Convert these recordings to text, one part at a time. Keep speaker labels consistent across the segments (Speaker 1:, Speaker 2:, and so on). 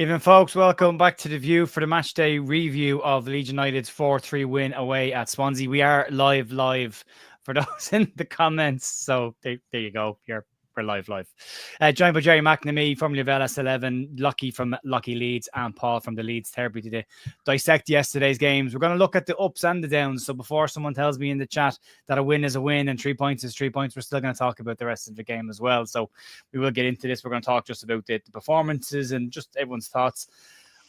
Speaker 1: Evening, folks. Welcome back to The View for the match day review of Leeds United's 4-3 win away at Swansea. We are live for those in the comments. So there you go. We're live. Joined by Gerry McNamee, formerly of LS11, Locky from Locky Leeds, and Paul from the Leeds Therapy to dissect yesterday's games. We're going to look at the ups and the downs. So before someone tells me in the chat that a win is a win and 3 points is 3 points, we're still going to talk about the rest of the game as well. So we will get into this. We're going to talk just about the performances and just everyone's thoughts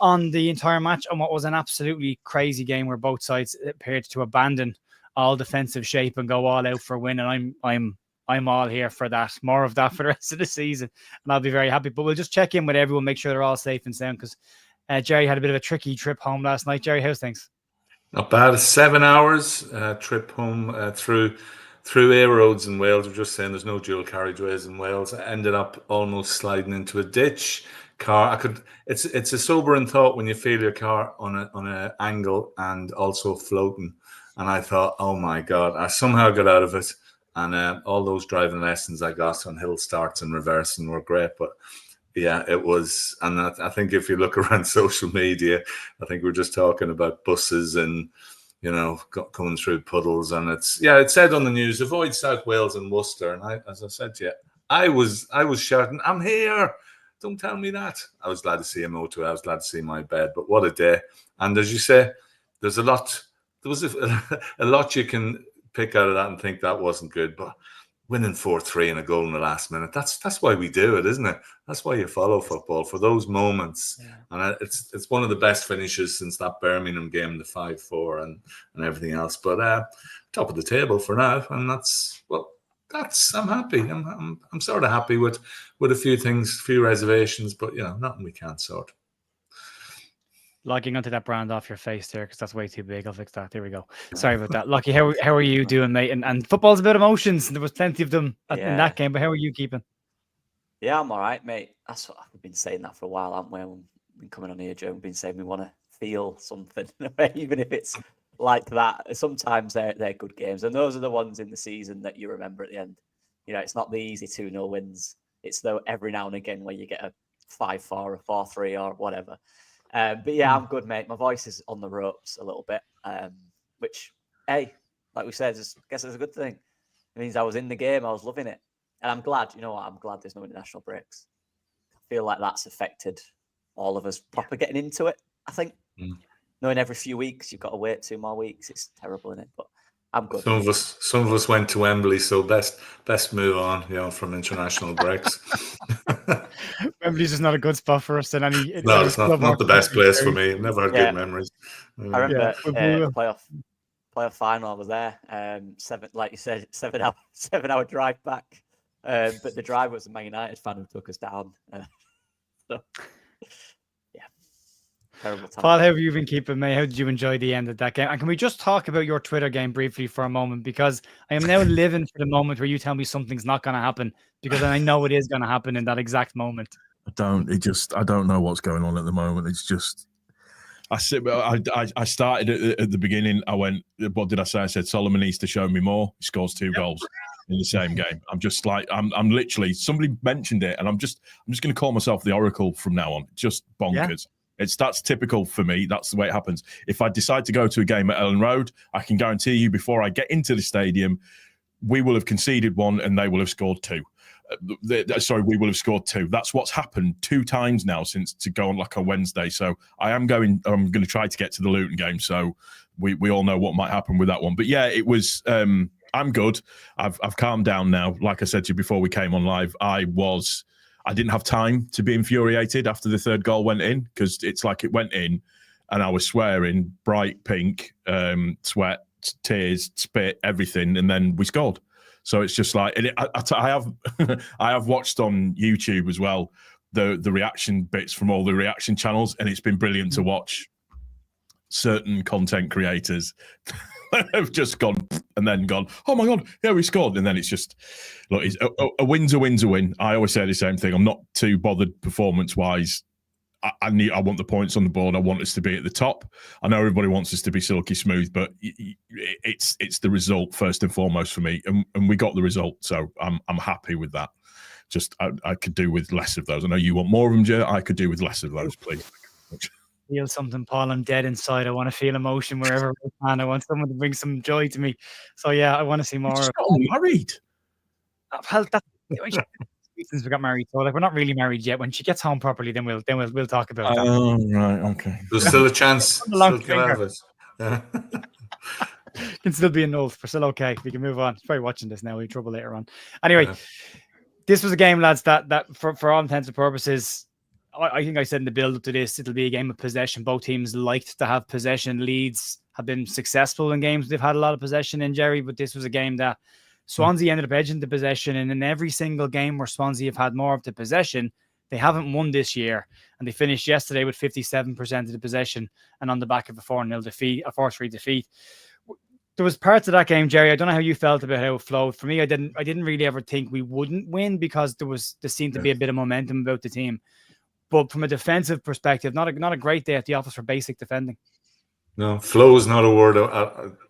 Speaker 1: on the entire match and what was an absolutely crazy game where both sides appeared to abandon all defensive shape and go all out for a win. And I'm all here for that. More of that for the rest of the season, and I'll be very happy. But we'll just check in with everyone, make sure they're all safe and sound, because Gerry had a bit of a tricky trip home last night. Gerry, how's things?
Speaker 2: Not bad. 7 hours trip home through air roads in Wales. We're just saying there's no dual carriageways in Wales. I ended up almost sliding into a ditch. It's a sobering thought when you feel your car on an angle and also floating. And I thought, oh my God, I somehow got out of it. And all those driving lessons I got on hill starts and reversing were great. But yeah, it was. And I think if you look around social media, I think we're just talking about buses and, coming through puddles. And it said on the news, avoid South Wales and Worcester. And as I said to you, I was shouting, I'm here. Don't tell me that. I was glad to see a motorway. I was glad to see my bed. But what a day. And as you say, there was a lot you can pick out of that and think that wasn't good, but winning 4-3 and a goal in the last minute, that's why we do it, isn't it? That's why you follow football, for those moments. Yeah. And it's one of the best finishes since that Birmingham game, the 5-4 and everything else. But top of the table for now, and I'm happy. I'm sort of happy with a few things, few reservations, but nothing we can't sort.
Speaker 1: Logging onto that brand off your face there, because that's way too big. I'll fix that. There we go. Sorry about that. Lucky, how are you doing, mate? And football's about emotions, and there was plenty of them in that game, but how are you keeping?
Speaker 3: Yeah, I'm all right, mate. That's what we've been saying that for a while, haven't we? We've been coming on here, Joe. We've been saying we want to feel something, even if it's like that. Sometimes they're good games, and those are the ones in the season that you remember at the end. It's not the easy 2-0 wins. It's though every now and again where you get a 5-4 or 4-3 or whatever. But yeah, I'm good, mate. My voice is on the ropes a little bit, which, hey, like we said, I guess it's a good thing. It means I was in the game. I was loving it. And I'm glad, I'm glad there's no international breaks. I feel like that's affected all of us proper getting into it, I think. Knowing every few weeks, you've got to wait 2 more weeks. It's terrible, isn't it? But I'm good.
Speaker 2: Some of us went to Wembley, so best move on, from international breaks.
Speaker 1: Wembley's just not a good spot for us. No,
Speaker 2: it's not the best place for me. I've never had good memories.
Speaker 3: I remember the playoff final. I was there. 7 hour drive back. But the driver was a Man United fan who took us down. So yeah, terrible time.
Speaker 1: Paul, how have you been keeping, mate? How did you enjoy the end of that game? And can we just talk about your Twitter game briefly for a moment? Because I am now living for the moment where you tell me something's not going to happen, because I know it is going to happen in that exact moment.
Speaker 4: I don't know what's going on at the moment. It's just, I started at the beginning. I went, what did I say? I said, Solomon needs to show me more. He scores 2 goals in the same game. I'm just like, I'm literally, somebody mentioned it, and I'm just going to call myself the Oracle from now on. Just bonkers. Yeah. That's typical for me. That's the way it happens. If I decide to go to a game at Ellen Road, I can guarantee you before I get into the stadium, we will have conceded 1 and they will have scored 2. We will have scored 2. That's what's happened 2 times now since to go on like a Wednesday. So I'm going to try to get to the Luton game. So we all know what might happen with that one. But yeah, it was, I'm good. I've calmed down now. Like I said to you before we came on live, I didn't have time to be infuriated after the 3rd goal went in, because it's like it went in and I was swearing, bright pink, sweat, tears, spit, everything. And then we scored. So it's just like, I have watched on YouTube as well the reaction bits from all the reaction channels, and it's been brilliant to watch certain content creators have just gone and then gone, oh my God, yeah, we scored. And then it's just, look, a win's a win's a win. I always say the same thing. I'm not too bothered performance-wise. I want the points on the board. I want us to be at the top. I know everybody wants us to be silky smooth, but it's the result first and foremost for me, and we got the result, so I'm happy with that. Just I could do with less of those. I know you want more of them, Joe. I could do with less of those, please.
Speaker 1: Feel something, Paul. I'm dead inside. I want to feel emotion wherever I can. I want someone to bring some joy to me. So yeah, I want to see more.
Speaker 4: Just got married.
Speaker 1: Well, that's since we got married. So like, we're not really married yet. When she gets home properly, then we'll talk about that.
Speaker 4: Oh right, okay.
Speaker 2: There's still a chance. Still can have it. Yeah.
Speaker 1: Can still be annulled. We're still okay. We can move on. She's probably watching this now. We'll trouble later on. Anyway, this was a game, lads, that for all intents and purposes, I think I said in the build up to this, it'll be a game of possession. Both teams liked to have possession. Leeds have been successful in games they've had a lot of possession in, Gerry, but this was a game that Swansea ended up edging the possession. And in every single game where Swansea have had more of the possession, they haven't won this year. And they finished yesterday with 57% of the possession and on the back of a 4-0 defeat, a 4-3 defeat. There was parts of that game, Gerry. I don't know how you felt about how it flowed. For me, I didn't really ever think we wouldn't win because there seemed to be a bit of momentum about the team. But from a defensive perspective, not a great day at the office for basic defending.
Speaker 2: No, flow is not a word.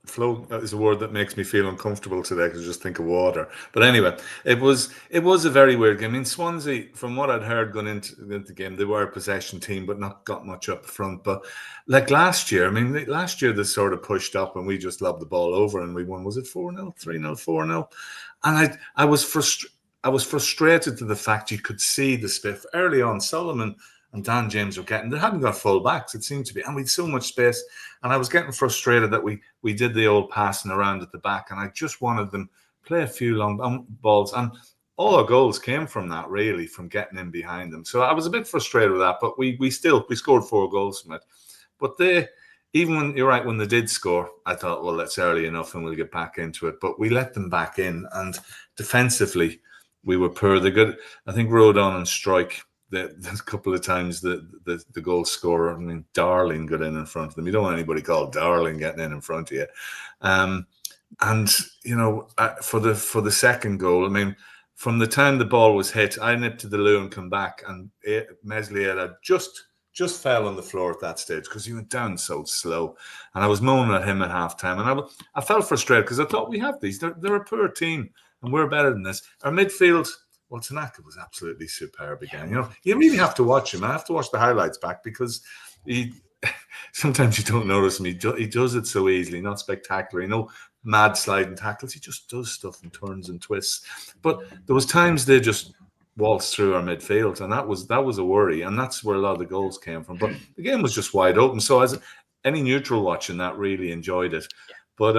Speaker 2: Flow is a word that makes me feel uncomfortable today because I just think of water. But anyway, it was a very weird game. I mean, Swansea, from what I'd heard going into the game, they were a possession team, but not got much up front. But like last year, they sort of pushed up and we just lobbed the ball over and we won. Was it 4-0, 3-0, 4-0? And I was frustrated to the fact you could see the spiff early on. Solomon and Dan James were they hadn't got full backs, it seemed to be, and we had so much space. And I was getting frustrated that we did the old passing around at the back, and I just wanted them to play a few long balls. And all our goals came from that, really, from getting in behind them. So I was a bit frustrated with that, but we scored 4 goals from it. But even when you're right, when they did score, I thought, well, that's early enough and we'll get back into it. But we let them back in, and defensively, we were poor. The good, I think, Rodon and Strike. A couple of times the goal scorer, I mean, Darling got in front of them. You don't want anybody called Darling getting in front of you. And you know, for the second goal, I mean, from the time the ball was hit, I nipped to the loo and come back, and Meslier just fell on the floor at that stage because he went down so slow. And I was moaning at him at halftime, and I felt frustrated because I thought we have these. They're a poor team, and we're better than this. Our midfield. Well, Tanaka was absolutely superb again. You know, you really have to watch him. I have to watch the highlights back because sometimes you don't notice him. He does it so easily, not spectacular. You know, mad sliding tackles. He just does stuff and turns and twists. But there was times they just waltzed through our midfield, and that was a worry. And that's where a lot of the goals came from. But the game was just wide open. So as any neutral watching that, really enjoyed it. But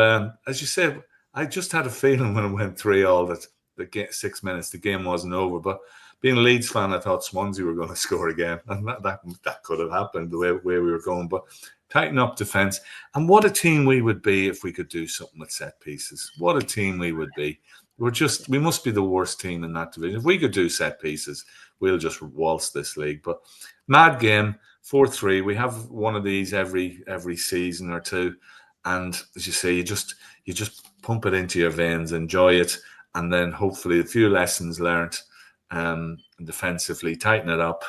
Speaker 2: as you said, I just had a feeling when it went 3-3 that the 6 minutes, the game wasn't over. But being a Leeds fan, I thought Swansea were going to score again, and that could have happened the way we were going. But tighten up defence, and what a team we would be if we could do something with set pieces. What a team we would be. We must be the worst team in that division. If we could do set pieces, we'll just waltz this league. But mad game, 4-3. We have one of these every season or two, and as you say, you just pump it into your veins, enjoy it. And then hopefully a few lessons learned defensively, tighten it up,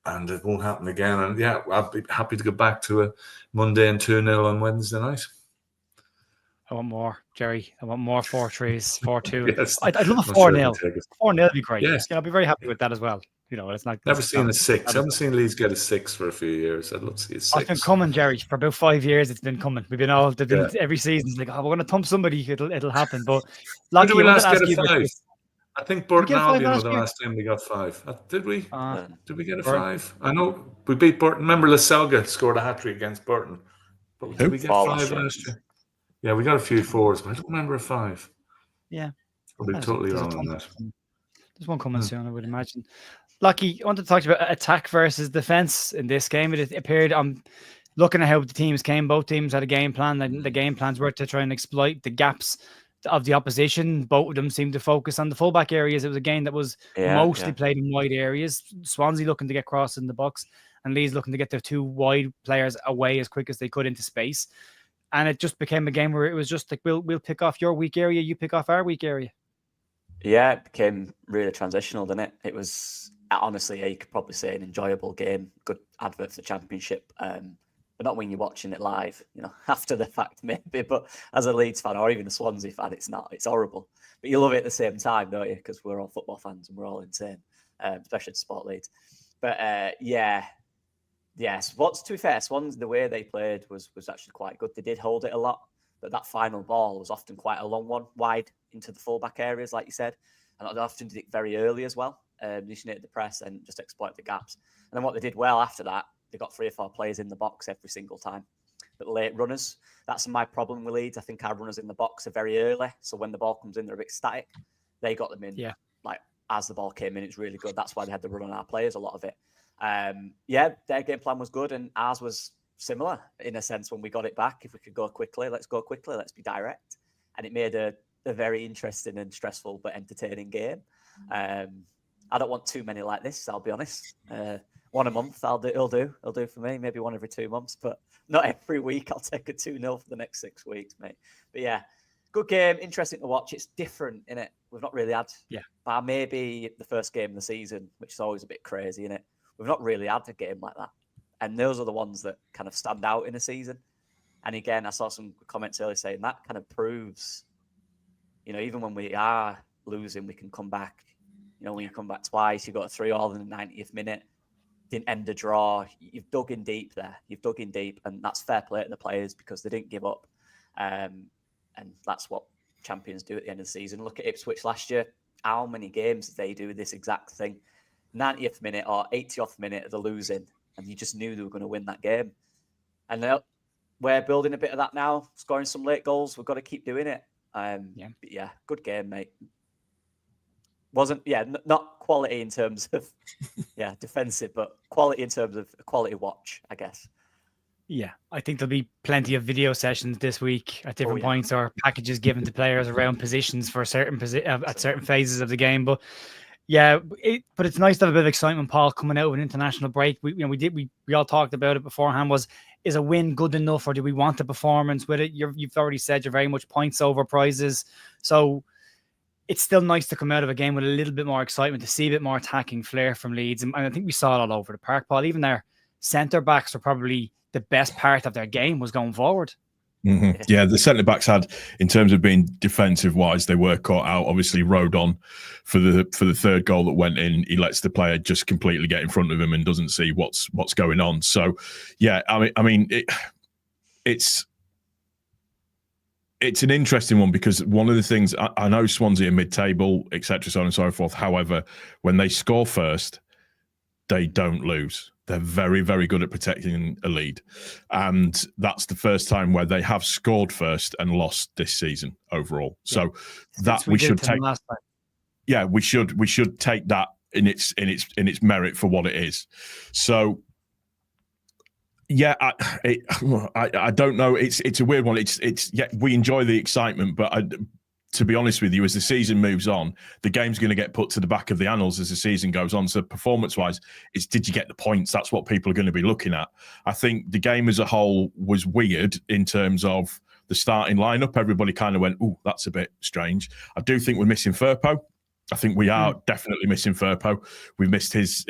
Speaker 2: and it won't happen again. And yeah, I'll be happy to go back to a Monday and 2-0 on Wednesday night.
Speaker 1: I want more, Gerry. I want more 4-3s, 4-2.
Speaker 2: Yes,
Speaker 1: I'd love a 4-0. 4-0 would be great. Yeah. I'll be very happy with that as well. You know, it's not.
Speaker 2: Never seen a 6. I haven't seen Leeds get a 6 for a few years. I'd love to see a 6.
Speaker 1: It's been coming, Gerry, for about 5 years. It's been coming. We've been every season. It's like, oh, we're going to thump somebody. It'll happen. But
Speaker 2: Locky, did we last get a 5? I think Burton Albion was the last time we got 5. Did we? Did we get a 5? I know we beat Burton. Remember, Laselga scored a hat-trick against Burton. But did we get 5 last year? Yeah, we got a few 4s, but I don't remember a 5.
Speaker 1: Yeah.
Speaker 2: I'll be totally wrong on that.
Speaker 1: There's one coming soon, I would imagine. Locky, I want to talk about attack versus defense in this game. It appeared, I'm looking at how the teams came. Both teams had a game plan, and the game plans were to try and exploit the gaps of the opposition. Both of them seemed to focus on the fullback areas. It was a game that was mostly played in wide areas. Swansea looking to get crossed in the box, and Leeds looking to get their 2 wide players away as quick as they could into space. And it just became a game where it was just like, we'll pick off your weak area, you pick off our weak area.
Speaker 3: Yeah, it became really transitional, didn't it? It was honestly, you could probably say an enjoyable game, good advert for the Championship. but not when you're watching it live, after the fact maybe. But as a Leeds fan or even a Swansea fan, it's not. It's horrible. But you love it at the same time, don't you? Because we're all football fans and we're all insane, especially to support Leeds. But yes. To be fair, Swansea, the way they played was actually quite good. They did hold it a lot, but that final ball was often quite a long one, wide into the fullback areas, like you said, and they often did it very early as well. Initiated the press and just exploit the gaps. And then what they did well after that, they got 3 or 4 players in the box every single time. But late runners, that's my problem with Leeds. I think our runners in the box are very early. So when the ball comes in, they're a bit static. They got them in.
Speaker 1: Yeah.
Speaker 3: Like as the ball came in, it's really good. That's why they had to run on our players, a lot of it. Their game plan was good and ours was similar in a sense when we got it back. If we could go quickly, let's go quickly. Let's be direct. And it made a very interesting and stressful but entertaining game. I don't want too many like this, I'll be honest. One a month, it'll do for me. Maybe one every 2 months, but not every week. I'll take a 2-0 for the next 6 weeks, mate. But yeah, good game, interesting to watch. It's different, innit? We've not really had, bar maybe the first game of the season, which is always a bit crazy, innit? We've not really had a game like that. And those are the ones that kind of stand out in a season. And again, I saw some comments earlier saying that kind of proves, even when we are losing, we can come back. When you come back twice, you got a 3-3 in the 90th minute, didn't end the draw. You've dug in deep there. And that's fair play to the players because they didn't give up. And that's what champions do at the end of the season. Look at Ipswich last year. How many games did they do this exact thing? 90th minute or 80th minute of the losing, and you just knew they were going to win that game. And we're building a bit of that now, scoring some late goals. We've got to keep doing it. But good game, mate. Not quality in terms of defensive, but quality in terms of a quality watch, I guess.
Speaker 1: Yeah, I think there'll be plenty of video sessions this week at different points or packages given to players around positions for certain at certain phases of the game. But but it's nice to have a bit of excitement, Paul, coming out of an international break. We all talked about it beforehand. Is a win good enough, or do we want a performance with it? You've already said you're very much points over prizes, so it's still nice to come out of a game with a little bit more excitement, to see a bit more attacking flair from Leeds. And I think we saw it all over the park, Paul. Even their centre-backs were probably the best part of their game was going forward.
Speaker 4: Mm-hmm. Yeah, the centre-backs had, in terms of being defensive-wise, they were caught out. Obviously, Rodon, for the third goal that went in, he lets the player just completely get in front of him and doesn't see what's going on. So, yeah, I mean, it's an interesting one because one of the things, I know Swansea are mid-table, etc., so on and so forth. However, when they score first, they don't lose. They're very, very good at protecting a lead. And that's the first time where they have scored first and lost this season overall. So that we should take. Yeah, we should take that in its merit for what it is. So yeah, I don't know. It's a weird one. We enjoy the excitement, but to be honest with you, as the season moves on, the game's going to get put to the back of the annals as the season goes on. So performance-wise, it's did you get the points? That's what people are going to be looking at. I think the game as a whole was weird in terms of the starting lineup. Everybody kind of went, "Ooh, that's a bit strange." I do think we're missing Firpo. I think we are definitely missing Firpo. We've missed his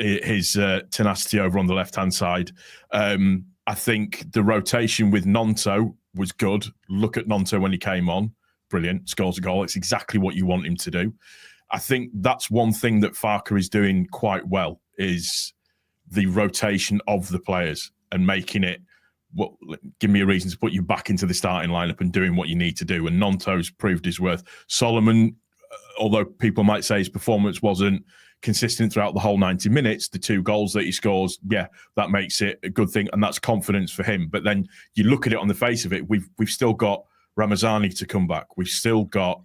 Speaker 4: tenacity over on the left-hand side. I think the rotation with Nonto was good. Look at Nonto when he came on. Brilliant, scores a goal. It's exactly what you want him to do. I think that's one thing that Farke is doing quite well is the rotation of the players and making it, give me a reason to put you back into the starting lineup and doing what you need to do. And Nonto's proved his worth. Solomon, although people might say his performance wasn't consistent throughout the whole 90 minutes, the 2 goals that he scores, that makes it a good thing. And that's confidence for him. But then you look at it on the face of it, we've still got Ramazani to come back. We've still got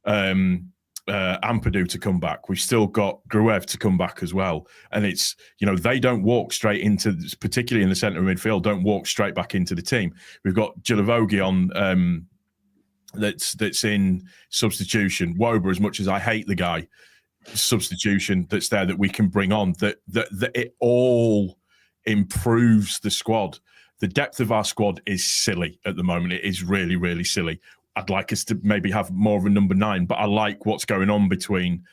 Speaker 4: Ampadu to come back. We've still got Gruev to come back as well. And it's, they don't walk straight into, particularly in the centre of midfield, don't walk straight back into the team. We've got Gilavogi on that's in substitution. Wober, as much as I hate the guy, substitution that's there that we can bring on, that it all improves the squad. The depth of our squad is silly at the moment. It is really, really silly. I'd like us to maybe have more of a number 9, but I like what's going on between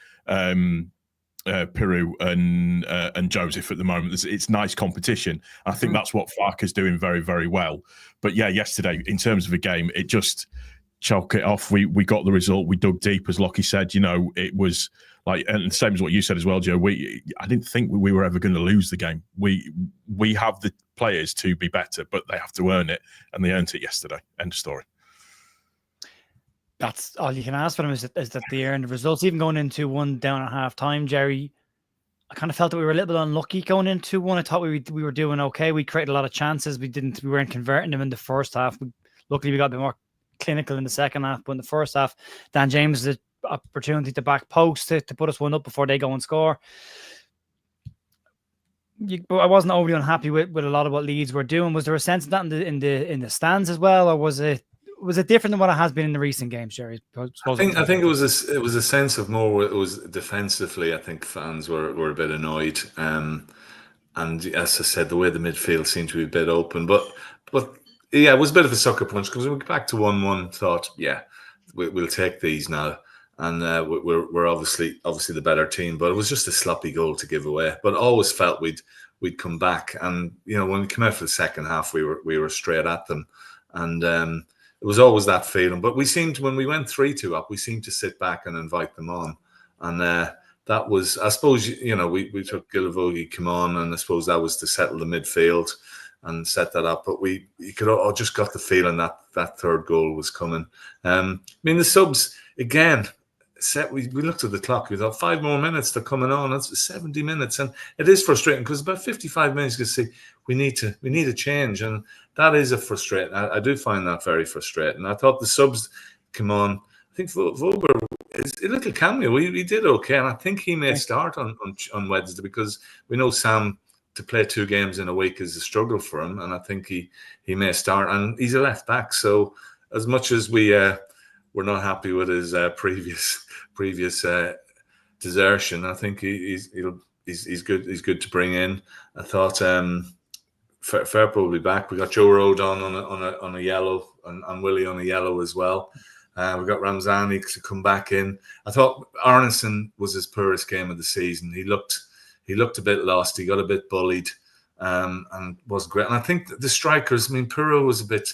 Speaker 4: Peru and Joseph at the moment. It's nice competition. I think that's what Farke's doing very, very well. But yeah, yesterday, in terms of a game, it just chalk it off. We got the result. We dug deep, as Locky said. It was like, and same as what you said as well, Joe. I didn't think we were ever going to lose the game. We have the players to be better, but they have to earn it, and they earned it yesterday. End of story.
Speaker 1: That's all you can ask for them is that they earned the results. Even going into 1 down at half time, Gerry, I kind of felt that we were a little bit unlucky going into 1. I thought we were doing okay. We created a lot of chances. We weren't converting them in the first half. Luckily, we got a bit more clinical in the second half, but in the first half, Dan James had the opportunity to back post to put us 1 up before they go and score. But I wasn't overly unhappy with a lot of what Leeds were doing. Was there a sense of that in the stands as well, or was it different than what it has been in the recent games, Gerry?
Speaker 2: I think it was a sense of more. It was defensively. I think fans were a bit annoyed, and as I said, the way the midfield seemed to be a bit open. But yeah, it was a bit of a sucker punch because we went back to 1-1. Thought, yeah, we'll take these now, and we're obviously the better team. But it was just a sloppy goal to give away. But always felt we'd come back, and when we came out for the second half, we were straight at them, and. It was always that feeling, but we seemed, when we went 3-2 up, we seemed to sit back and invite them on, and that was, I suppose, we took Gilavogi come on, and I suppose that was to settle the midfield and set that up. But you could all just got the feeling that third goal was coming. I mean, the subs again. We looked at the clock. We thought 5 more minutes. They're coming on. That's 70 minutes, and it is frustrating because about 55 minutes you can see we need a change, and that is a frustrating. I do find that very frustrating. I thought the subs come on. I think Vober is a little cameo. He did okay, and I think he may start on Wednesday because we know Sam to play 2 games in a week is a struggle for him, and I think he may start, and he's a left back. So as much as we're not happy with his previous desertion, I think he's good. He's good to bring in. I thought Fair probably back. We got Joe Road on a yellow, and Willie on a yellow as well. We got Ramzani to come back in. I thought Arneson was his poorest game of the season. He looked a bit lost. He got a bit bullied, and wasn't great. And I think the strikers. I mean, Puro was a bit.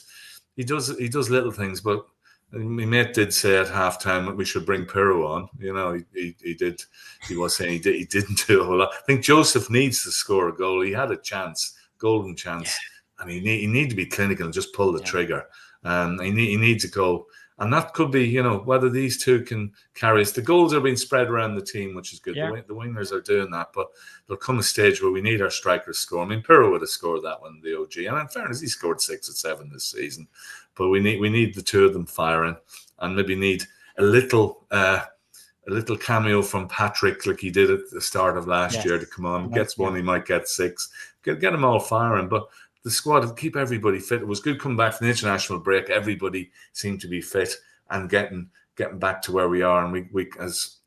Speaker 2: He does little things, but my mate did say at halftime that we should bring Puro on. He did. He was saying he didn't do a whole lot. I think Joseph needs to score a goal. He had a chance. Golden chance, and he need to be clinical and just pull the trigger. He needs to go, and that could be whether these two can carry us. The goals are being spread around the team, which is good. Yeah. The wingers are doing that, but there'll come a stage where we need our strikers score. I mean, Pirro would have scored that one, the OG, and in fairness, he scored 6 or 7 this season. But we need the 2 of them firing, and maybe need a little cameo from Patrick, like he did at the start of last year, to come on. Gets 1, he might get 6. Get them all firing, but the squad, keep everybody fit. It was good coming back from the international break. Everybody seemed to be fit and getting back to where we are. And we as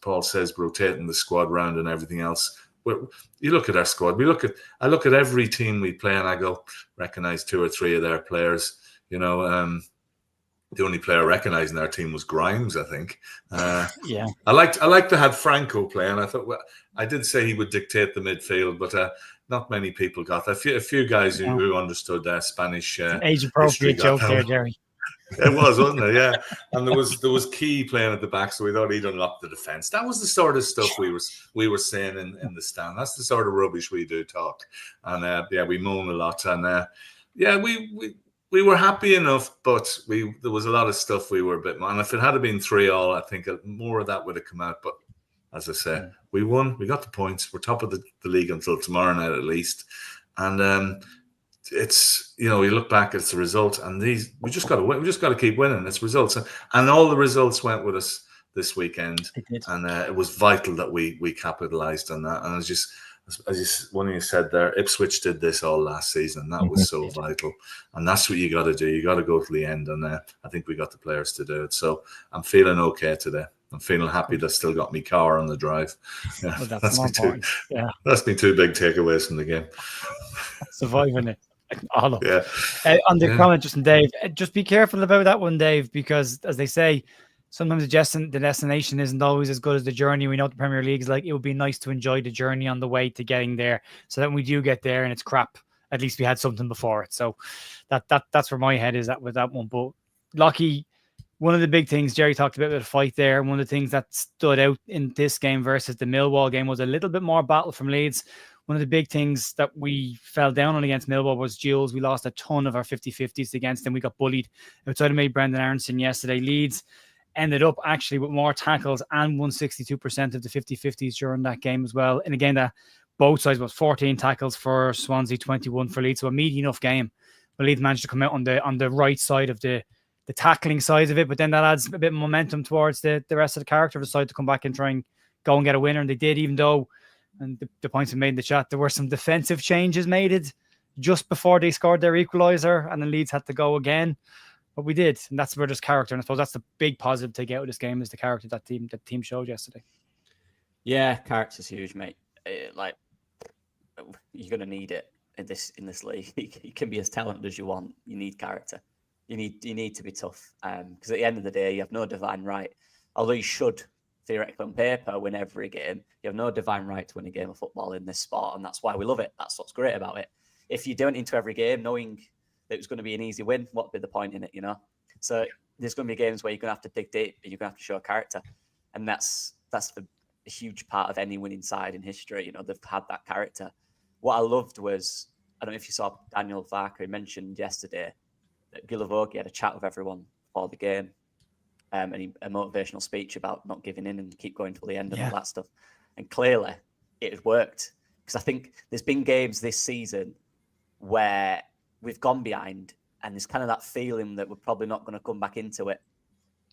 Speaker 2: Paul says, rotating the squad round and everything else. You look at our squad. I look at every team we play, and I go recognize 2 or 3 of their players. The only player recognizing our team was Grimes, I think. I liked to have Franco play, and I thought, I did say he would dictate the midfield, but not many people got that. A few guys who understood Spanish.
Speaker 1: Age appropriate joke there, Gerry.
Speaker 2: It was, wasn't it? Yeah, and there was Key playing at the back, so we thought he'd unlock the defense. That was the sort of stuff we were saying in the stand. That's the sort of rubbish we do talk, and we moan a lot, and we were happy enough, but there was a lot of stuff we were a bit more. And if it had been 3-3, I think more of that would have come out. But as I said, we won. We got the points. We're top of the league until tomorrow night at least. And it's you look back, it's the result, and we just got to win. We just got to keep winning. It's results, and all the results went with us this weekend.
Speaker 1: It did.
Speaker 2: And it was vital that we capitalised on that. And it's just. As one of you said there, Ipswich did this all last season, and that was so vital. And that's what you got to do. You got to go to the end, and I think we got the players to do it. So I'm feeling okay today. I'm feeling happy that I still got my car on the drive. Yeah,
Speaker 1: well, that's more important.
Speaker 2: That's been 2 big takeaways from the game.
Speaker 1: Surviving it. All of on the comment just from Dave, just be careful about that one, Dave, because as they say, sometimes the destination isn't always as good as the journey. We know the Premier League is like, it would be nice to enjoy the journey on the way to getting there, so that when we do get there and it's crap, at least we had something before it. So that's where my head is at with that one. But Locky, one of the big things Gerry talked about the fight there, and one of the things that stood out in this game versus the Millwall game was a little bit more battle from Leeds. One of the big things that we fell down on against Millwall was duels. We lost a ton of our 50-50s against them. We got bullied outside of Brendan Aronson yesterday. Leeds ended up actually with more tackles and won 62% of the 50-50s during that game as well. And again, that both sides was 14 tackles for Swansea, 21 for Leeds. So a meaty enough game. But Leeds managed to come out on the right side of the tackling side of it. But then that adds a bit of momentum towards the rest of the character of the side to come back and try and go and get a winner. And they did, even though, and the points we made in the chat, there were some defensive changes made just before they scored their equaliser, and then Leeds had to go again. But we did, and that's where there's character. And I suppose that's the big positive to get out of this game, is the character that the team showed yesterday.
Speaker 3: Yeah, character's huge, mate. Like, you're gonna need it in this league. You can be as talented as you want. You need character. You need to be tough. Because at the end of the day, you have no divine right. Although you should, theoretically on paper, win every game, you have no divine right to win a game of football in this sport, and that's why we love it. That's what's great about it. If you don't into every game knowing that it was going to be an easy win, what would be the point in it, you know? So there's going to be games where you're going to have to dig deep, and you're going to have to show character, and that's a huge part of any winning side in history. You know, they've had that character. What I loved was, I don't know if you saw Daniel Varker mentioned yesterday that Guilavogui had a chat with everyone before the game, and a motivational speech about not giving in and keep going till the end and all that stuff. And clearly it had worked, because I think there's been games this season where we've gone behind and there's kind of that feeling that we're probably not going to come back into it.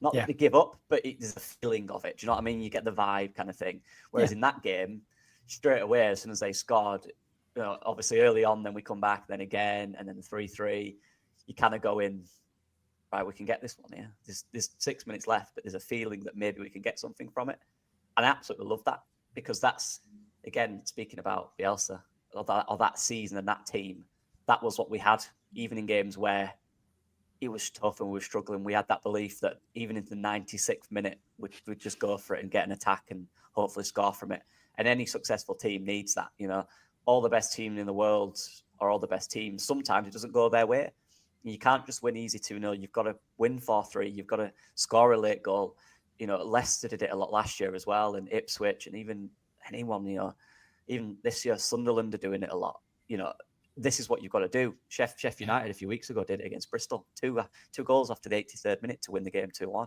Speaker 3: Not that they give up, but there's a feeling of it. Do you know what I mean? You get the vibe kind of thing. Whereas in that game, straight away, as soon as they scored, you know, obviously early on, then we come back, then again, and then the 3-3, you kind of go in, right, we can get this one here. There's 6 minutes left, but there's a feeling that maybe we can get something from it. And I absolutely love that, because that's, again, speaking about Bielsa, or that season and that team, that was what we had, even in games where it was tough and we were struggling. We had that belief that even in the 96th minute, we'd just go for it and get an attack and hopefully score from it. And any successful team needs that. You know, all the best teams in the world, or all the best teams, sometimes it doesn't go their way. You can't just win easy 2-0. You've got to win 4-3. You've got to score a late goal. You know, Leicester did it a lot last year as well, and Ipswich, and even anyone, you know, even this year, Sunderland are doing it a lot. You know, this is what you've got to do. Sheffield United a few weeks ago did it against Bristol. Two goals after the 83rd minute to win the game 2-1.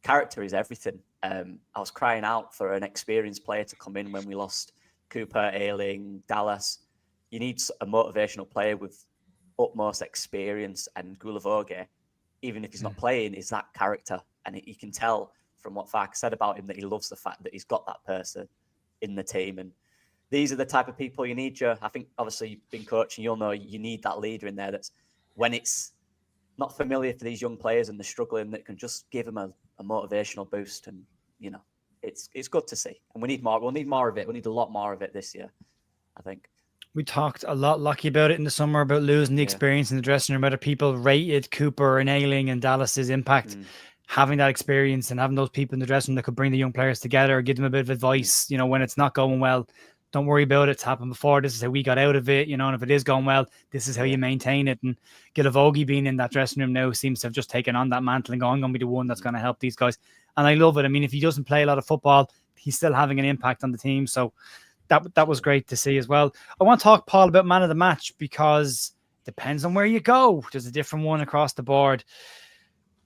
Speaker 3: Character is everything. I was crying out for an experienced player to come in when we lost Cooper, Ayling, Dallas. You need a motivational player with utmost experience, and Guilavogui, even if he's not playing, is that character. And you can tell from what Fark said about him that he loves the fact that he's got that person in the team. And these are the type of people you need, Joe. I think, obviously, you've been coaching, you'll know you need that leader in there that's, when it's not familiar for these young players and they're struggling, that can just give them a motivational boost. And, you know, it's good to see. And we need more. We'll need more of it. We need a lot more of it this year, I think.
Speaker 1: We talked a lot, Locky, about it in the summer, about losing the experience in the dressing room, whether people rated Cooper and Ayling and Dallas's impact. Having that experience and having those people in the dressing room that could bring the young players together, give them a bit of advice, you know, when it's not going well, don't worry about it. It's happened before. This is how we got out of it, you know, and if it is going well, this is how you maintain it. And Guilavogui being in that dressing room now seems to have just taken on that mantle and going, I'm going to be the one that's going to help these guys. And I love it. I mean, if he doesn't play a lot of football, he's still having an impact on the team. So that was great to see as well. I want to talk, Paul, about man of the match, because it depends on where you go. There's a different one across the board.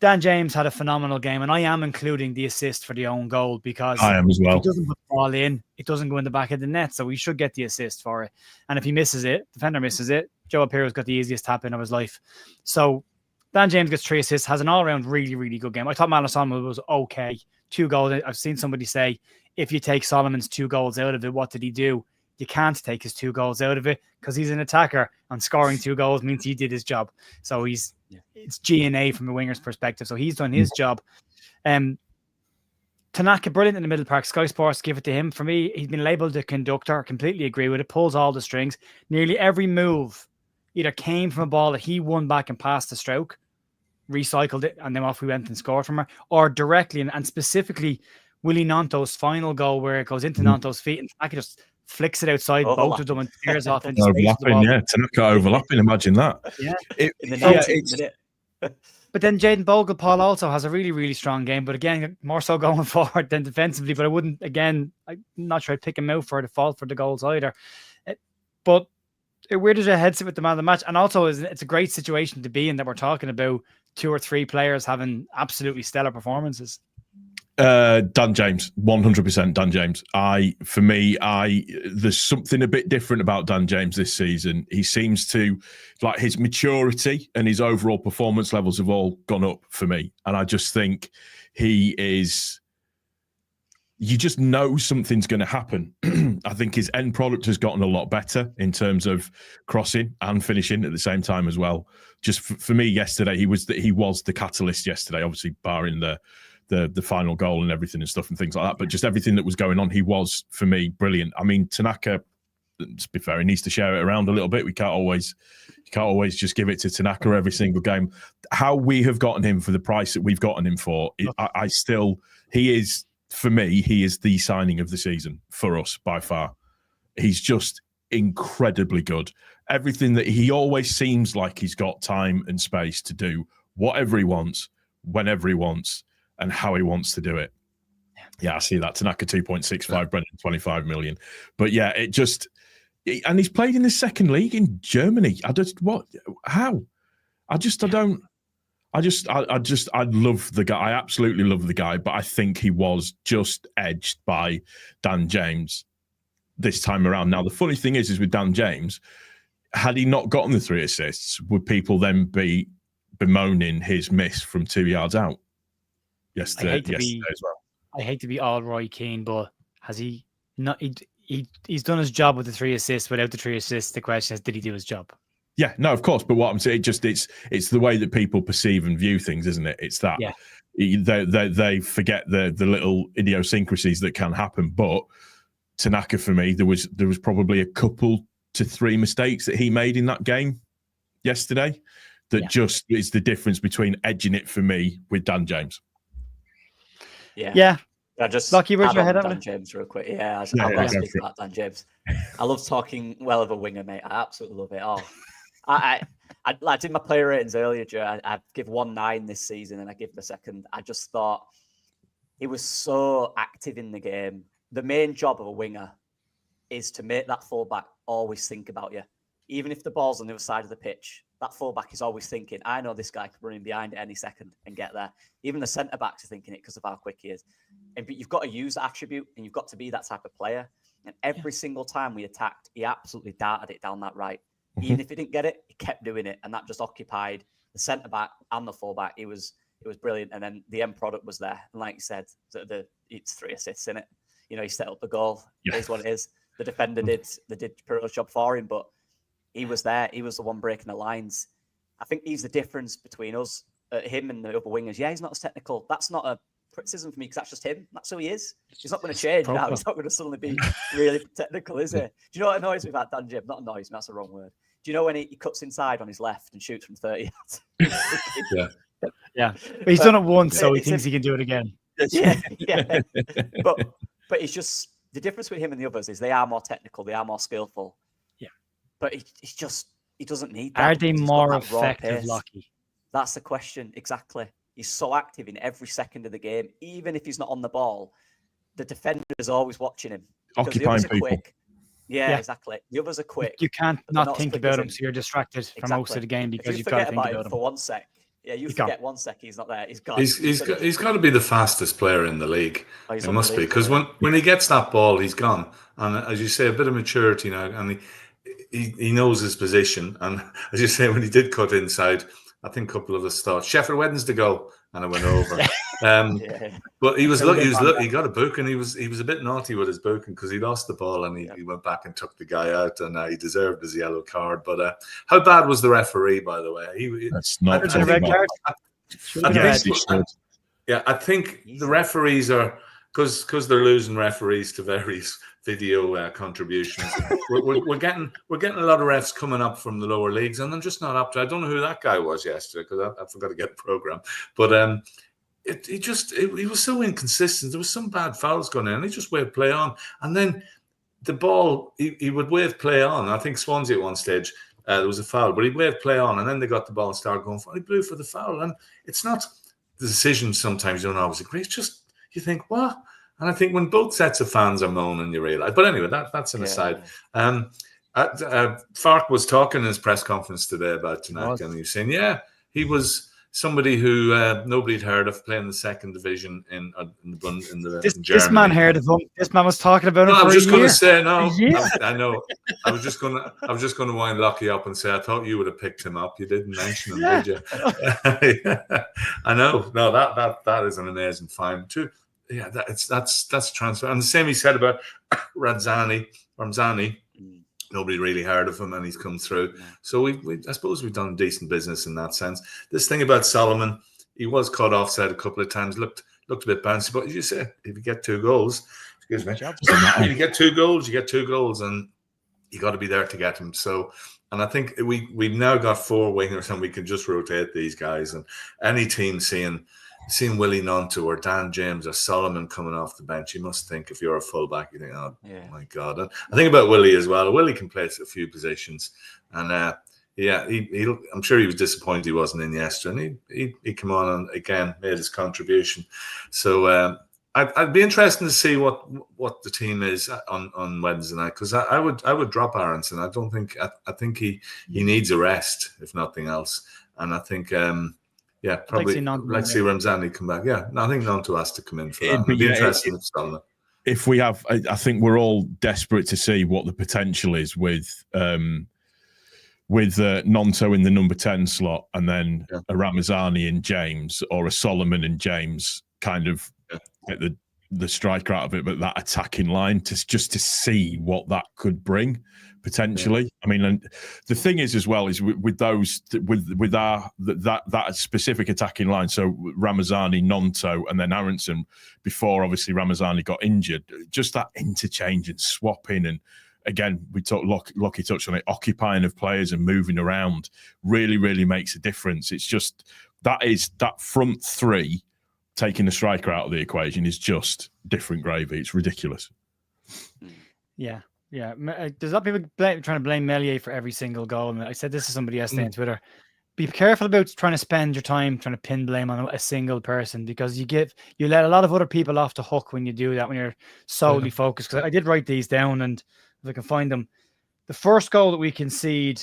Speaker 1: Dan James had a phenomenal game, and I am including the assist for the own goal, because
Speaker 4: I am as well.
Speaker 1: If he doesn't put the ball in, it doesn't go in the back of the net, so he should get the assist for it. And if he misses it, defender misses it, Joe Apiro's got the easiest tap in of his life. So Dan James gets 3 assists, has an all-around really, really good game. I thought Malang Solomon was okay. 2 goals. I've seen somebody say, if you take Solomon's 2 goals out of it, what did he do? You can't take his 2 goals out of it, because he's an attacker, and scoring 2 goals means he did his job. So it's G&A from a winger's perspective. So he's done his job. Tanaka, brilliant in the middle park. Sky Sports, give it to him. For me, he's been labelled a conductor. Completely agree with it. Pulls all the strings. Nearly every move either came from a ball that he won back and passed the stroke, recycled it, and then off we went and scored from her, or directly, and specifically Willie Nanto's final goal where it goes into Nanto's feet and I could just flicks it outside both of them and tears off into space.
Speaker 4: Overlapping, yeah. Tanaka overlapping, imagine that.
Speaker 1: Yeah.
Speaker 3: In the 19th minute.
Speaker 1: But then Jayden Bogle-Paul also has a really, really strong game, but again, more so going forward than defensively. But I wouldn't, again, I'm not sure I'd pick him out for the fault for the goals either. But where does your head sit with the man of the match? And also, it's a great situation to be in that we're talking about 2 or 3 players having absolutely stellar performances.
Speaker 4: Dan James, 100% Dan James. There's something a bit different about Dan James this season. He seems to, like, his maturity and his overall performance levels have all gone up for me. And I just think he is, you just know something's going to happen. I think his end product has gotten a lot better in terms of crossing and finishing at the same time as well. Just for me yesterday, he was the catalyst yesterday, obviously barring the final goal and everything and stuff and things like that. But just everything that was going on, he was, for me, brilliant. I mean, Tanaka, to be fair, he needs to share it around a little bit. You can't always just give it to Tanaka every single game. How we have gotten him for the price that we've gotten him for, he is, for me, he is the signing of the season for us by far. He's just incredibly good. Everything that he always seems like he's got time and space to do whatever he wants, whenever he wants, and how he wants to do it. Yeah, I see that. Tanaka 2.65, Brendan 25 million. But yeah, and he's played in the second league in Germany. I love the guy. I absolutely love the guy, but I think he was just edged by Dan James this time around. Now, the funny thing is with Dan James, had he not gotten the 3 assists, would people then be bemoaning his miss from 2 yards out? Yesterday as well.
Speaker 1: I hate to be all Roy Keane, but has he not? He's done his job with the 3 assists. Without the 3 assists, the question is, did he do his job?
Speaker 4: Yeah, no, of course. But what I'm saying, it's the way that people perceive and view things, isn't it? It's that they forget the little idiosyncrasies that can happen. But Tanaka, for me, there was probably a couple to 3 mistakes that he made in that game yesterday that just is the difference between edging it for me with Dan James.
Speaker 1: Yeah.
Speaker 3: I just
Speaker 1: Lucky, where's your head
Speaker 3: Dan James real quick. I've got to speak about Dan James. I love talking well of a winger, mate. I absolutely love it. I did my player ratings earlier, Joe. I give 1.9 this season, and I give the second. I just thought he was so active in the game. The main job of a winger is to make that fullback always think about you. Even if the ball's on the other side of the pitch, that fullback is always thinking, I know this guy could run in behind at any second and get there. Even the centre-backs are thinking it because of how quick he is. But you've got to use that attribute, and you've got to be that type of player. And every single time we attacked, he absolutely darted it down that right. Even if he didn't get it, he kept doing it. And that just occupied the centre-back and the fullback. It was brilliant. And then the end product was there. And like you said, it's 3 assists in it. You know, he set up the goal. It is what it is. The defender did pretty much job for him, but he was there. He was the one breaking the lines. I think he's the difference between us, him and the other wingers. Yeah, he's not as technical. That's not a criticism for me because that's just him. That's who he is. He's not going to change now. He's not going to suddenly be really technical, is he? Do you know what annoys me about Dan James? Not annoys me, that's the wrong word. Do you know when he cuts inside on his left and shoots from 30 yards?
Speaker 1: Yeah. But he's done it once, so he thinks he can do it again.
Speaker 3: Yeah. But it's just, the difference with him and the others is they are more technical, they are more skillful. But he doesn't need that.
Speaker 1: Are they more effective, Locky?
Speaker 3: That's the question, exactly. He's so active in every second of the game. Even if he's not on the ball, the defender is always watching him.
Speaker 4: Occupying people.
Speaker 3: Quick. Yeah, exactly. The others are quick.
Speaker 1: You can't not think about him, so you're distracted from most of the game because you've got to think about him.
Speaker 3: For 1 sec. Yeah, you forget 1 sec, he's not there. He's got
Speaker 2: to be the fastest player in the league. He must be, because when he gets that ball, he's gone. And as you say, a bit of maturity now, and he knows his position. And as you say, when he did cut inside, I think a couple of us thought Sheffield Wednesday goal, and it went over. But he was lucky. He got a book, and he was a bit naughty with his booking because he lost the ball, and he went back and took the guy out, and he deserved his yellow card. But how bad was the referee, by the way?
Speaker 4: That's not
Speaker 1: a red card.
Speaker 2: I think the referees are because they're losing referees to various video contributions. we're getting a lot of refs coming up from the lower leagues, and I'm just not up to. I don't know who that guy was yesterday because I forgot to get the program, but he was so inconsistent. There was some bad fouls going in, and he just waved play on, and then the ball he would wave play on. I think Swansea at one stage there was a foul, but he'd wave play on, and then they got the ball and started going for it. He blew for the foul, and it's not the decisions. Sometimes you don't always agree. It's just you think what. And I think when both sets of fans are moaning, you realise. But anyway, that's an aside. Fark was talking in his press conference today about Tanaka, and he was saying, he was somebody who nobody had heard of playing the second division in Germany.
Speaker 1: This man heard of him. This man was talking about him.
Speaker 2: I was just going to say
Speaker 1: I
Speaker 2: know. I was just going to wind Locky up and say I thought you would have picked him up. You didn't mention him, did you? I know. No, that is an amazing find too. Yeah, that's transfer. And the same he said about Ramzani. Nobody really heard of him, and he's come through. So I suppose we've done decent business in that sense. This thing about Solomon, he was caught offside a couple of times, looked a bit bouncy. But as you say, if you get 2 goals, excuse me, if you get 2 goals, you get 2 goals, and you got to be there to get them. So, and I think we've now got 4 wingers, and we can just rotate these guys. And any team seeing Willie Nonto or Dan James or Solomon coming off the bench, you must think if you're a fullback, you think, oh my God. And I think about Willie as well. Willie can play a few positions. And I'm sure he was disappointed he wasn't in yesterday. And he came on and again made his contribution. So I'd be interested to see what the team is on Wednesday night, because I would drop Aronson. I think he needs a rest, if nothing else. And I think probably let's see Ramzani come back. Yeah, I think Nonto has to come in for that. It'd be interesting
Speaker 4: if we have. I think we're all desperate to see what the potential is with Nonto in the number 10 slot, and then a Ramazani and James, or a Solomon and James, kind of get the striker out of it, but that attacking line to see what that could bring. Potentially, I mean, and the thing is as well is with those with our that specific attacking line. So Ramazani, Nonto, and then Aronson. Before obviously Ramazani got injured, just that interchange and swapping, and again we talked. Locky touched on it. Occupying of players and moving around really makes a difference. It's just that front 3 taking the striker out of the equation is just different gravy. It's ridiculous.
Speaker 1: Yeah. Yeah, there's a lot of people trying to blame Meslier for every single goal. And I said this to somebody yesterday on Twitter. Be careful about trying to spend your time trying to pin blame on a single person, because you let a lot of other people off the hook when you do that, when you're solely focused. Because I did write these down, and if I can find them, the first goal that we concede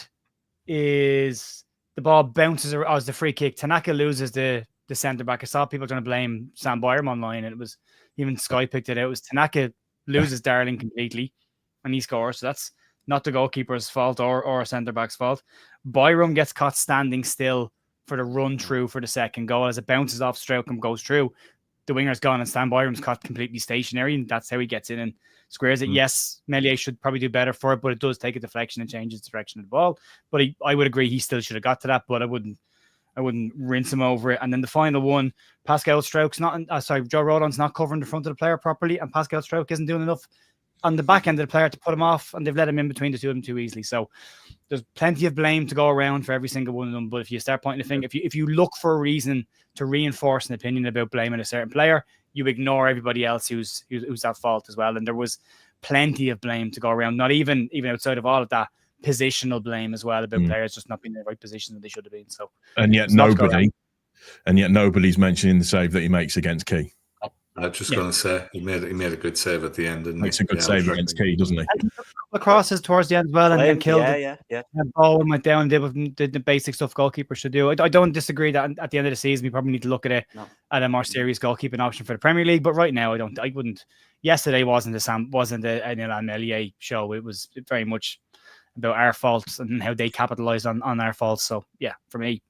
Speaker 1: is the ball bounces as the free kick. Tanaka loses the centre back. I saw people trying to blame Sam Byram online, and it was even Sky picked it out. It was Tanaka loses Darling completely, and he scores. So that's not the goalkeeper's fault or a centre-back's fault. Byram gets caught standing still for the run through for the second goal. As it bounces off Strauch and goes through, the winger's gone and Stan Byram's caught completely stationary, and that's how he gets in and squares it. Yes, Meslier should probably do better for it, but it does take a deflection and changes the direction of the ball. But I would agree he still should have got to that, but I wouldn't rinse him over it. And then the final one, Pascal Strauch's Joe Rodon's not covering the front of the player properly, and Pascal Strauch isn't doing enough on the back end of the player to put him off, and they've let him in between the two of them too easily. So there's plenty of blame to go around for every single one of them. But if you start pointing the finger, if you look for a reason to reinforce an opinion about blaming a certain player, you ignore everybody else who's at fault as well. And there was plenty of blame to go around, not even outside of all of that, positional blame as well about players just not being in the right position that they should have been. So
Speaker 4: and yet nobody's mentioning the save that he makes against Key.
Speaker 2: I was just going to say he made a good save at the end, didn't he?
Speaker 4: Makes a good save against Key, doesn't he?
Speaker 1: The crosses towards the end as well, and then killed
Speaker 3: it.
Speaker 1: The ball and went down and did the basic stuff goalkeeper should do. I don't disagree that at the end of the season we probably need to look at a more serious goalkeeping option for the Premier League. But right now, I wouldn't. Yesterday wasn't an Ilan Meslier show. It was very much about our faults and how they capitalised on our faults. So yeah, for me,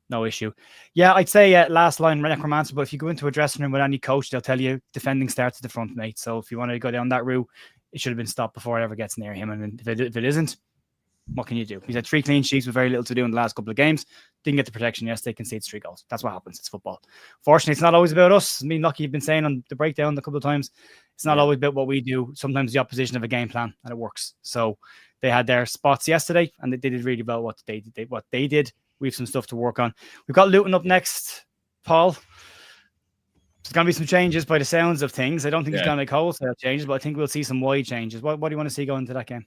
Speaker 1: no issue. Yeah, I'd say last line, necromancer, but if you go into a dressing room with any coach, they'll tell you defending starts at the front, mate. So if you want to go down that route, it should have been stopped before it ever gets near him. And if it isn't, What can you do? He's had 3 clean sheets with very little to do in the last couple of games. Didn't get the protection yesterday, conceded 3 goals. That's what happens. It's football. Fortunately, it's not always about us. Me and Locky have been saying on the breakdown a couple of times, it's not always about what we do. Sometimes the opposition have a game plan and it works. So they had their spots yesterday and they did really well what they did. We have some stuff to work on. We've got Luton up next, Paul. There's going to be some changes by the sounds of things. I don't think he's going to make wholesale changes, but I think we'll see some wide changes. What do you want to see going into that game?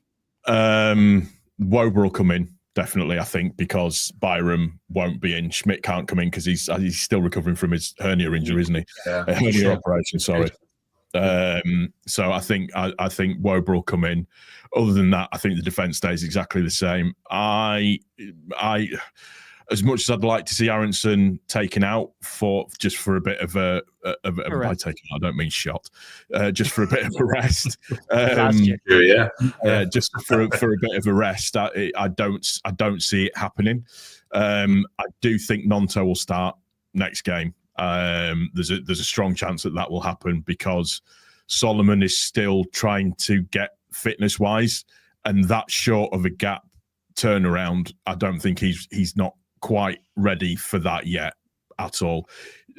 Speaker 4: Wober will come in, definitely, I think, because Byram won't be in. Schmidt can't come in because he's still recovering from his hernia injury, isn't he?
Speaker 2: Yeah.
Speaker 4: Hernia operation, sorry. So I think Wober will come in. Other than that, I think the defence stays exactly the same. I as much as I'd like to see Aronson taken out for a bit of a by taken out, I don't mean shot, just for a bit of a rest. Just for a bit of a rest. I don't see it happening. I do think Nonto will start next game. There's a strong chance that will happen because Solomon is still trying to get fitness wise, and that short of a gap turnaround, I don't think he's not quite ready for that yet at all.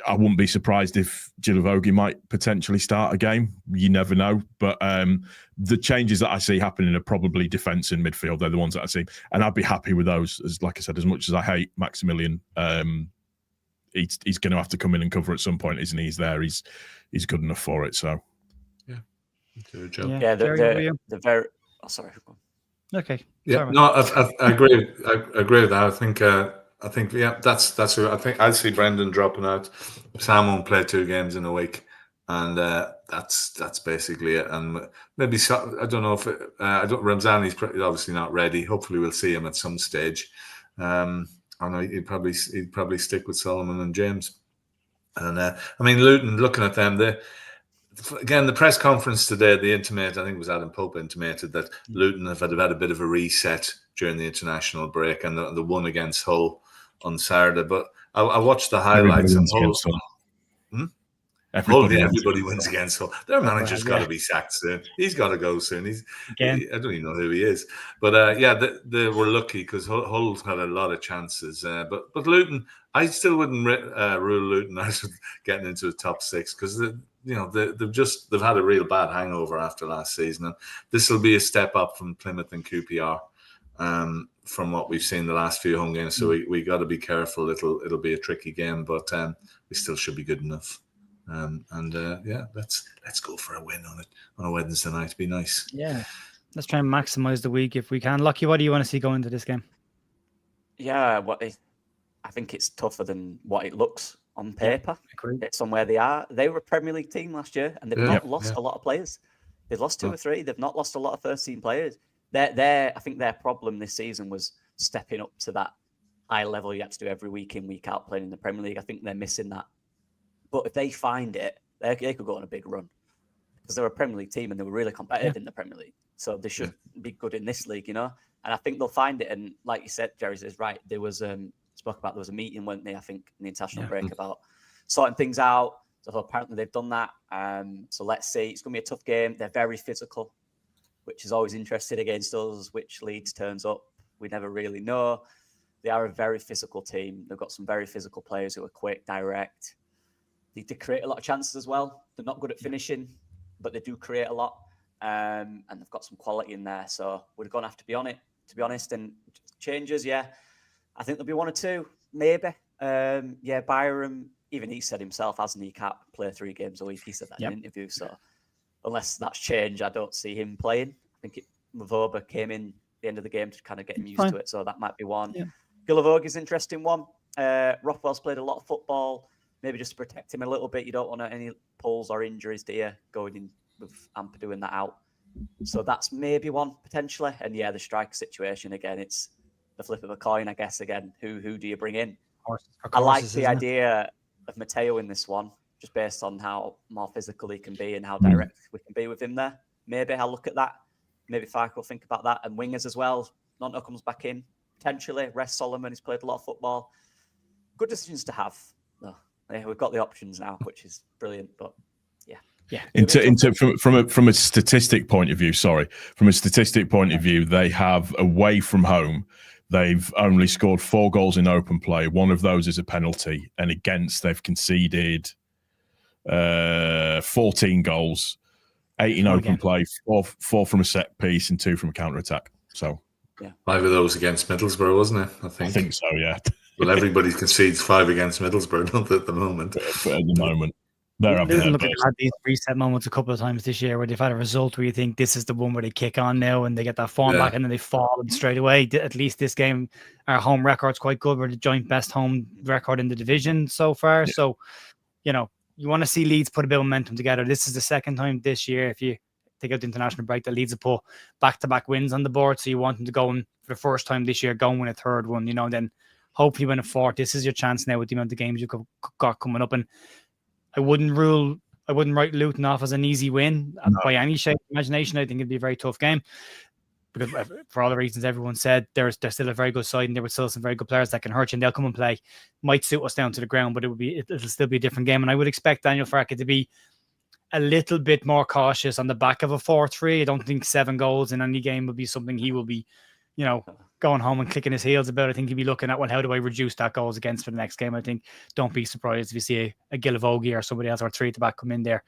Speaker 4: I wouldn't be surprised if Gilavogi might potentially start a game. You never know. But the changes that I see happening are probably defence and midfield. They're the ones that I see. And I'd be happy with those. Like I said, as much as I hate Maximilian, he's going to have to come in and cover at some point, isn't he? He's there. He's good enough for it. So,
Speaker 2: good job.
Speaker 3: Yeah, they're very... Oh, sorry.
Speaker 1: Okay.
Speaker 2: Yeah,
Speaker 1: sorry,
Speaker 2: no, I agree. I agree with that. I think that's who I think. I see Brendan dropping out. Sam won't play 2 games in a week, and that's basically it. And maybe I don't know if Ramzani's obviously not ready. Hopefully, we'll see him at some stage. I know he'd probably stick with Solomon and James. And I mean, Luton, looking at them, again, the press conference today, I think it was Adam Pope intimated that Luton have had a bit of a reset during the international break and the one against Hull on Saturday. But I watched the highlights and Hull. Everybody wins against Hull. Their manager's got to be sacked soon. He's got to go soon. I don't even know who he is. But they were lucky because Hull's had a lot of chances. But Luton, I still wouldn't rule Luton out of getting into the top 6 because they've had a real bad hangover after last season, and this will be a step up from Plymouth and QPR. From what we've seen the last few home games, so we got to be careful. It'll be a tricky game, but we still should be good enough. Let's go for a win on it on a Wednesday night. It'd be nice.
Speaker 1: Yeah, let's try and maximize the week if we can. Lucky, what do you want to see going into this game?
Speaker 3: Yeah, I think it's tougher than what it looks on paper. It's on where they are. They were a Premier League team last year, and they've not lost a lot of players. They've lost 2 or 3. They've not lost a lot of first-team players. I think their problem this season was stepping up to that high level you have to do every week in, week out, playing in the Premier League. I think they're missing that. But if they find it, they could go on a big run because they're a Premier League team and they were really competitive in the Premier League. So they should be good in this league, And I think they'll find it. And like you said, Gerry is right. There was there was a meeting, weren't they? I think in the international break about sorting things out. So apparently they've done that. So let's see. It's going to be a tough game. They're very physical, which is always interesting against us. Which Leeds turns up, we never really know. They are a very physical team. They've got some very physical players who are quick, direct. They create a lot of chances as well. They're not good at finishing, but they do create a lot. And they've got some quality in there. So we're going to have to be on it, to be honest. And changes, I think there'll be 1 or 2, maybe. Byram, even he said himself, hasn't he, can't play 3 games a week. He said that in an interview. So unless that's changed, I don't see him playing. I think Mavoba came in the end of the game to kind of get him used to it. So that might be one. Yeah. Gilavogi's an interesting one. Rothwell's played a lot of football. Maybe just to protect him a little bit. You don't want any pulls or injuries, do you? Going in with Amper doing that out. So that's maybe one, potentially. And the striker situation, again, it's the flip of a coin, I guess, again. Who do you bring in? I like the idea of Matteo in this one, just based on how more physical he can be and how direct we can be with him there. Maybe I'll look at that. Maybe Farke will think about that. And wingers as well. Nonto comes back in, potentially. Rest Solomon, he's played a lot of football. Good decisions to have. We've got the options now, which is brilliant. But
Speaker 1: Yeah.
Speaker 4: From a statistic point of view, they have away from home, they've only scored 4 goals in open play. One of those is a penalty, and against they've conceded 14 goals, 8 in open play, 4 from a set piece, and 2 from a counter attack. So
Speaker 2: 5 of those against Middlesbrough, wasn't it? I think
Speaker 4: so. Yeah.
Speaker 2: Well, everybody concedes 5 against Middlesbrough, not at the moment.
Speaker 4: But at the moment.
Speaker 1: Luton have had these reset moments a couple of times this year where they've had a result where you think this is the one where they kick on now and they get that form back and then they fall straight away. At least this game, our home record's quite good. We're the joint best home record in the division so far. Yeah. So, you want to see Leeds put a bit of momentum together. This is the second time this year, if you take out the international break, that Leeds have put back-to-back wins on the board. So you want them to go in for the first time this year, go and win a third one, then hopefully win a fourth. This is your chance now with the amount of games you've got coming up. And I wouldn't write Luton off as an easy win by any shape of imagination. I think it'd be a very tough game because for all the reasons everyone said, they're still a very good side and there were still some very good players that can hurt you and they'll come and play. Might suit us down to the ground, but it'll still be a different game. And I would expect Daniel Farke to be a little bit more cautious on the back of a 4-3. I don't think 7 goals in any game will be something he will be, going home and clicking his heels about. I think he'll be looking at, well, how do I reduce that goals against for the next game? I think don't be surprised if you see a Gilavogi or somebody else or 3 at the back come in there.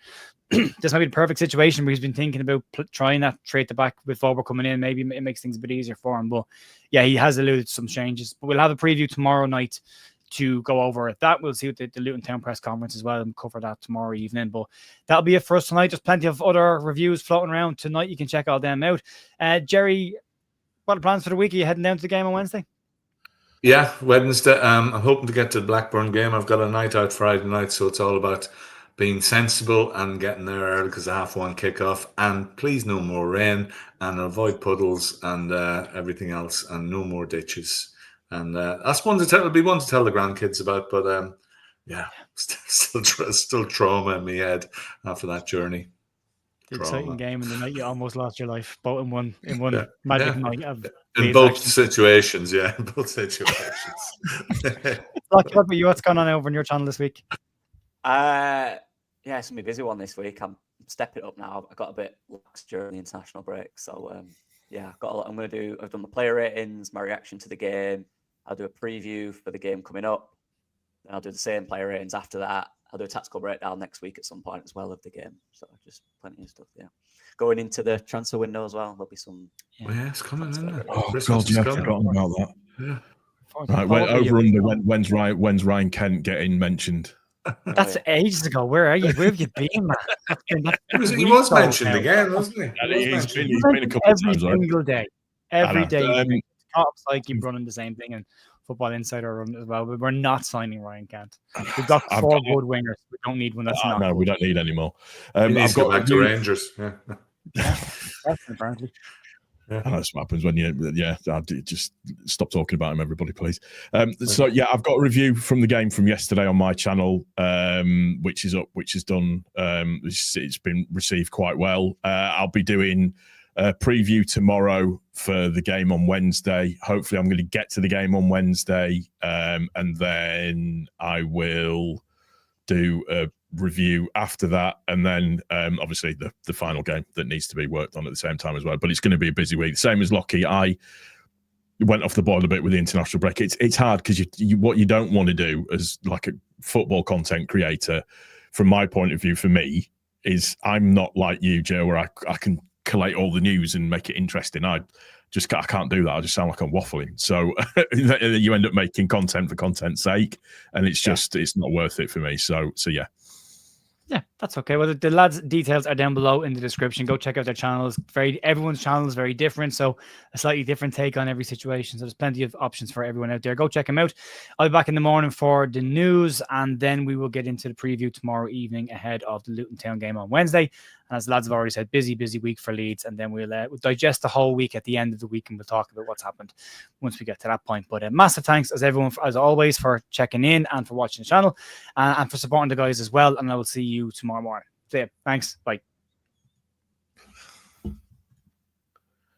Speaker 1: This might be the perfect situation where he's been thinking about trying that 3 at the back with Vauber coming in. Maybe it makes things a bit easier for him. But yeah, he has alluded to some changes. But we'll have a preview tomorrow night to go over that. We'll see what the Luton Town press conference as well and cover that tomorrow evening. But that'll be it for us tonight. There's plenty of other reviews floating around tonight. You can check all them out. Gerry, what are the plans for the week? Are you heading down to the game on Wednesday?
Speaker 2: Yeah, Wednesday. I'm hoping to get to the Blackburn game. I've got a night out Friday night, so it's all about being sensible and getting there early because the 1:30 kickoff. And please, no more rain and avoid puddles and everything else, and no more ditches. And that's one to tell. It'll be one to tell the grandkids about. But still trauma in my head after that journey.
Speaker 1: Exciting game, and the night you almost lost your life, both in one magic night of
Speaker 2: in both situations.
Speaker 1: Locky, what about you? What's going on over on your channel this week?
Speaker 3: It's gonna be a busy one this week. I'm stepping up now. I got a bit lax during the international break, so I've got a lot I'm gonna do. I've done the player ratings, my reaction to the game. I'll do a preview for the game coming up. Then I'll do the same player ratings after that. I'll do a tactical breakdown next week at some point as well of the game. So just plenty of stuff, Going into the transfer window as well, there'll be some...
Speaker 2: it's coming, isn't it?
Speaker 4: Oh, God, I've forgotten about that. Yeah. Right, when's Ryan Kent getting mentioned?
Speaker 1: That's ages ago. Where are you? Where have you been, man?
Speaker 2: He was mentioned again, wasn't he?
Speaker 4: He's been a couple of times, right?
Speaker 1: Every single day. Every day. I keep running the same thing, and Football Insider run as well. But we're not signing Ryan Kent. We've got 4 good wingers. We don't need one that's not.
Speaker 4: No, we don't need any more.
Speaker 2: I've got back to Rangers.
Speaker 1: Apparently.
Speaker 4: Yeah. That's what happens when just stop talking about him, everybody, please. So I've got a review from the game from yesterday on my channel, which is up, which is done. It's been received quite well. I'll be doing a preview tomorrow for the game on Wednesday. Hopefully I'm going to get to the game on Wednesday, and then I will do a review after that, and then obviously the final game that needs to be worked on at the same time as well. But it's going to be a busy week. Same as Locky, I went off the boil a bit with the international break. It's hard because you what you don't want to do as like a football content creator, from my point of view, for me, is I'm not like you, Joe, where I can collate all the news and make it interesting. I can't do that. I just sound like I'm waffling. So you end up making content for content's sake, and it's just it's not worth it for me. So yeah.
Speaker 1: Yeah, that's okay. Well, the lads' details are down below in the description. Go check out their channels. Everyone's channel is very different, so a slightly different take on every situation. So there's plenty of options for everyone out there. Go check them out. I'll be back in the morning for the news, and then we will get into the preview tomorrow evening ahead of the Luton Town game on Wednesday. And as the lads have already said, busy week for Leeds, and then we'll digest the whole week at the end of the week, and we'll talk about what's happened once we get to that point. But massive thanks as everyone, as always, for checking in and for watching the channel, and for supporting the guys as well. And I will see you tomorrow morning. See ya. Thanks. Bye.